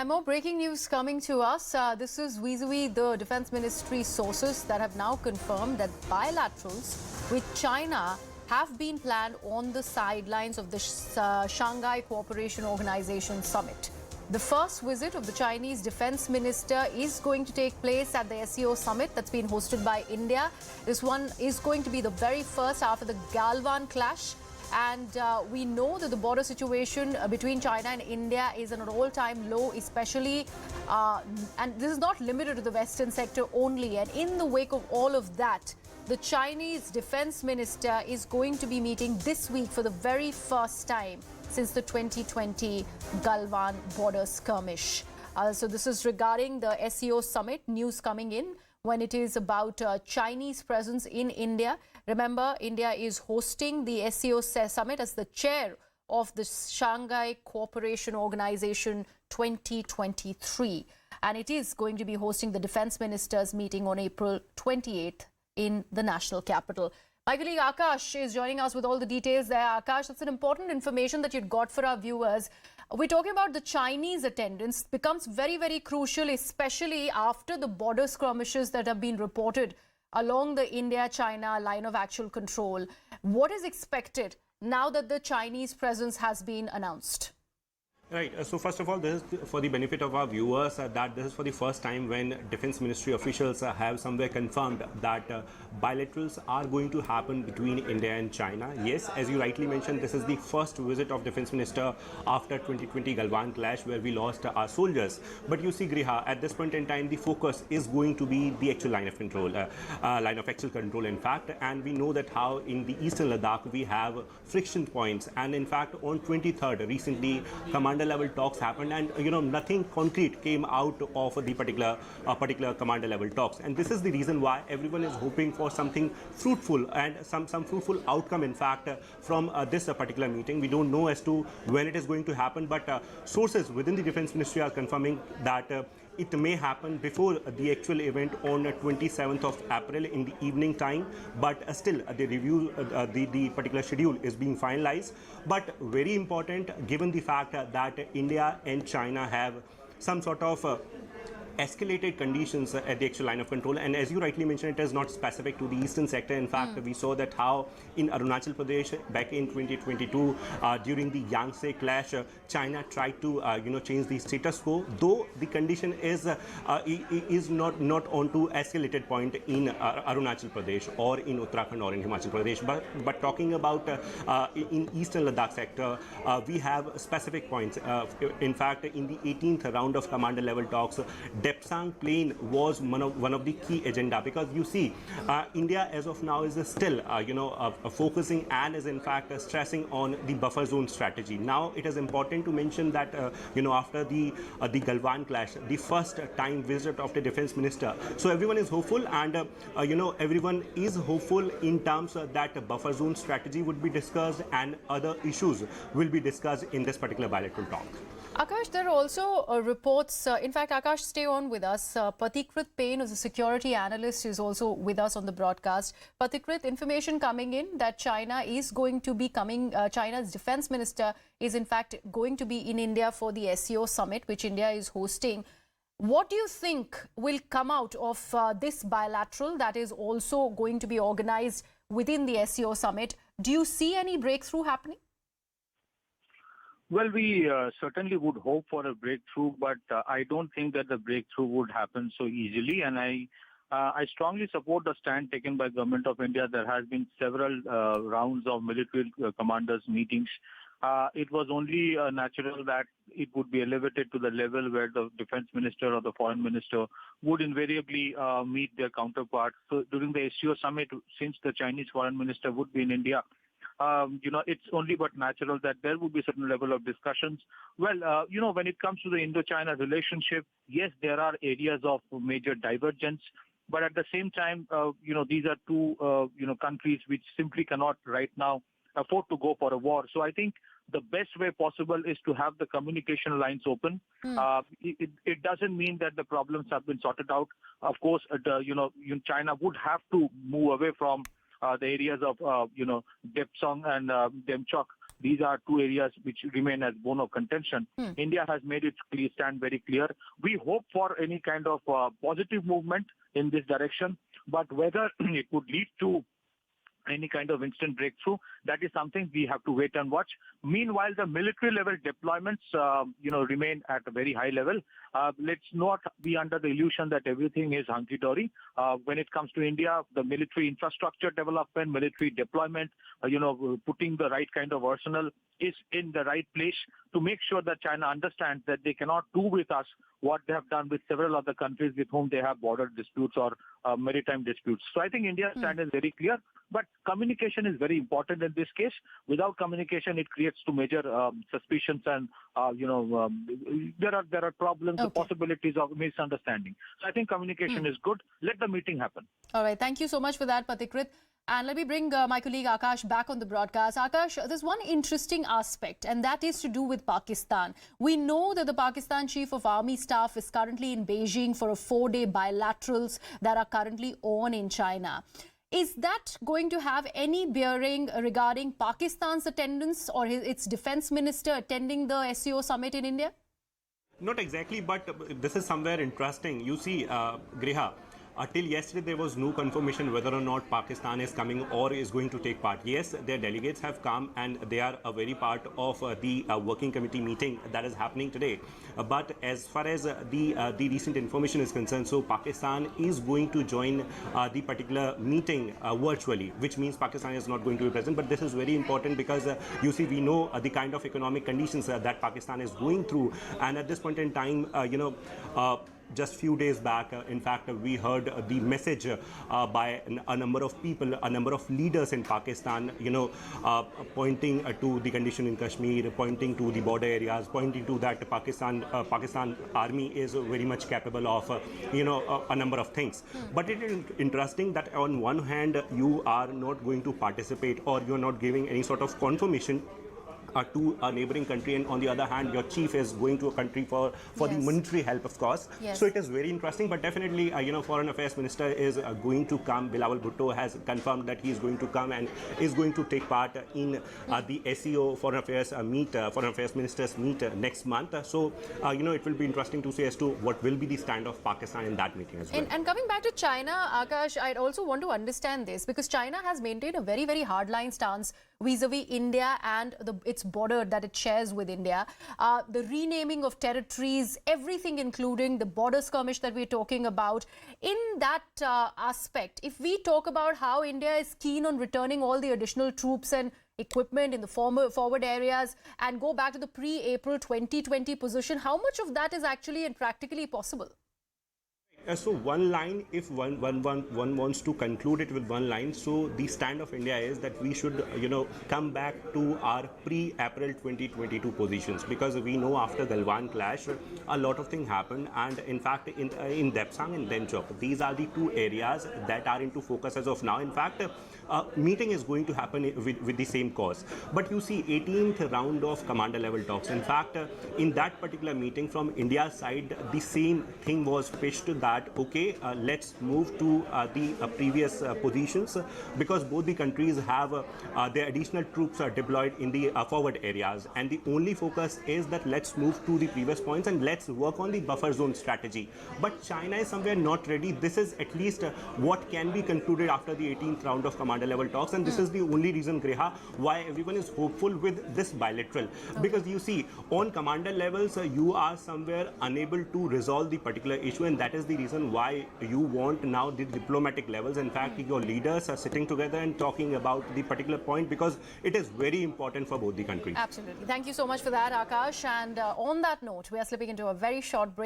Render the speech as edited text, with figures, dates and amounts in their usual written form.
And more breaking news coming to us. This is vis-a-vis the Defense Ministry sources that have now confirmed that bilaterals with China have been planned on the sidelines of the Shanghai Corporation Organisation Summit. The first visit of the Chinese Defense Minister is going to take place at the SCO Summit that's been hosted by India. This one is going to be the very first after the Galwan clash. And we know that the border situation between China and India is at an all-time low, especially, and this is not limited to the Western sector only. And in the wake of all of that, the Chinese Defense Minister is going to be meeting this week for the very first time since the 2020 Galwan border skirmish. So this is regarding the SCO Summit, news coming in when it is about Chinese presence in India. Remember, India is hosting the SCO Summit as the chair of the Shanghai Corporation Organisation 2023. And it is going to be hosting the defense ministers meeting on April 28th in the national capital. My colleague Akash is joining us with all the details there. Akash, that's an important information that you'd got for our viewers. We're talking about the Chinese attendance. It becomes very, very crucial, especially after the border skirmishes that have been reported along the India-China line of actual control. What is expected now that the Chinese presence has been announced? Right. So first of all, this is for the benefit of our viewers that this is for the first time when Defense Ministry officials have somewhere confirmed that bilaterals are going to happen between India and China. Yes, as you rightly mentioned, this is the first visit of Defense Minister after 2020 Galwan clash where we lost our soldiers. But you see, Griha, at this point in time, the focus is going to be the actual line of control, line of actual control, in fact. And we know that how in the eastern Ladakh we have friction points. And in fact, on 23rd, recently, commander level talks happened, and nothing concrete came out of the particular commander level talks, and this is the reason why everyone is hoping for something fruitful and some fruitful outcome, in fact, from this particular meeting. We don't know as to when it is going to happen, but sources within the Defense Ministry are confirming that it may happen before the actual event on 27th of April in the evening time, but still the review, the particular schedule is being finalized. But very important, given the fact that India and China have some sort of escalated conditions at the actual line of control, and as you rightly mentioned, it is not specific to the eastern sector. In fact, we saw that how in Arunachal Pradesh back in 2022 during the Yangtze clash, China tried to change the status quo, though the condition is not onto escalated point in Arunachal Pradesh or in Uttarakhand or in Himachal Pradesh, but talking about in eastern Ladakh sector, we have specific points. In fact, in the 18th round of commander level talks, Depsang Plain was one of the key agenda, because you see India as of now is still focusing and is in fact stressing on the buffer zone strategy. Now it is important to mention that after the Galwan clash, the first time visit of the defense minister, so everyone is hopeful, and everyone is hopeful in terms that buffer zone strategy would be discussed and other issues will be discussed in this particular bilateral talk. Akash, there are also reports, in fact, Akash, stay on with us. Patikrit Payne, who's a security analyst, is also with us on the broadcast. Patikrit, information coming in that China is going to be coming, China's defense minister is in fact going to be in India for the SCO Summit, which India is hosting. What do you think will come out of this bilateral that is also going to be organized within the SCO Summit? Do you see any breakthrough happening? Well, we certainly would hope for a breakthrough, but I don't think that the breakthrough would happen so easily. And I strongly support the stand taken by Government of India. There has been several rounds of military commanders meetings. It was only natural that it would be elevated to the level where the defense minister or the foreign minister would invariably meet their counterparts. So during the SCO summit, since the Chinese foreign minister would be in India, it's only but natural that there would be a certain level of discussions. Well, when it comes to the Indo-China relationship, yes, there are areas of major divergence. But at the same time, these are two, countries which simply cannot right now afford to go for a war. So I think the best way possible is to have the communication lines open. It doesn't mean that the problems have been sorted out. Of course, China would have to move away from the areas of, Depsang and Demchok. these are two areas which remain as bone of contention. India has made its stand very clear. We hope for any kind of positive movement in this direction, but whether it would lead to any kind of instant breakthrough, that is something we have to wait and watch. Meanwhile, the military level deployments, remain at a very high level. Let's not be under the illusion that everything is hunky-dory. When it comes to India, the military infrastructure development, military deployment, putting the right kind of arsenal is in the right place to make sure that China understands that they cannot do with us what they have done with several other countries with whom they have border disputes or maritime disputes. So I think India's stand is very clear, but communication is very important in this case. Without communication, it creates two major suspicions and, there are problems, possibilities of misunderstanding. So I think communication is good. Let the meeting happen. All right. Thank you so much for that, Patikrit. And let me bring my colleague Akash back on the broadcast. Akash, there's one interesting aspect, and that is to do with Pakistan. We know that the Pakistan Chief of Army Staff is currently in Beijing for a 4-day bilaterals that are currently on in China. Is that going to have any bearing regarding Pakistan's attendance or its defense minister attending the SCO summit in India? Not exactly, but this is somewhere interesting. You see, Griha, till yesterday, there was no confirmation whether or not Pakistan is coming or is going to take part. Yes, their delegates have come and they are a very part of the working committee meeting that is happening today. But as far as the recent information is concerned, so Pakistan is going to join the particular meeting virtually, which means Pakistan is not going to be present. But this is very important because you see, we know the kind of economic conditions that Pakistan is going through. And at this point in time, just few days back, in fact, we heard the message by a number of people, a number of leaders in Pakistan, pointing to the condition in Kashmir, pointing to the border areas, pointing to that Pakistan army is very much capable of, a number of things. But it is interesting that on one hand, you are not going to participate or you're not giving any sort of confirmation to a neighboring country, and on the other hand, your chief is going to a country for the monetary help, of course. Yes. So it is very interesting, but definitely, Foreign Affairs Minister is going to come. Bilawal Bhutto has confirmed that he is going to come and is going to take part in the SCO Foreign Affairs Foreign Affairs Ministers meet next month. So, it will be interesting to see as to what will be the stand of Pakistan in that meeting as well. And coming back to China, Akash, I'd also want to understand this because China has maintained a very, very hardline stance vis-a-vis India and its border that it shares with India. The renaming of territories, everything including the border skirmish that we're talking about. In that aspect, if we talk about how India is keen on returning all the additional troops and equipment in the forward areas and go back to the pre-April 2020 position, how much of that is actually and practically possible? So one line, if one wants to conclude it with one line, so the stand of India is that we should, come back to our pre-April 2022 positions, because we know after Galwan clash, a lot of things happened, and in fact, in Depsang and Demchok, these are the two areas that are into focus as of now. In fact, meeting is going to happen with the same cause. But you see, 18th round of commander level talks. In fact, in that particular meeting from India's side, the same thing was pitched that, okay, let's move to the previous positions, because both the countries have their additional troops deployed in the forward areas. And the only focus is that let's move to the previous points and let's work on the buffer zone strategy. But China is somewhere not ready. This is at least what can be concluded after the 18th round of commander level talks, and this is the only reason, Greha, why everyone is hopeful with this bilateral. Because you see, on commander levels, you are somewhere unable to resolve the particular issue, and that is the reason why you want now the diplomatic levels. In fact, your leaders are sitting together and talking about the particular point, because it is very important for both the countries. Absolutely. Thank you so much for that, Akash. And on that note, we are slipping into a very short break.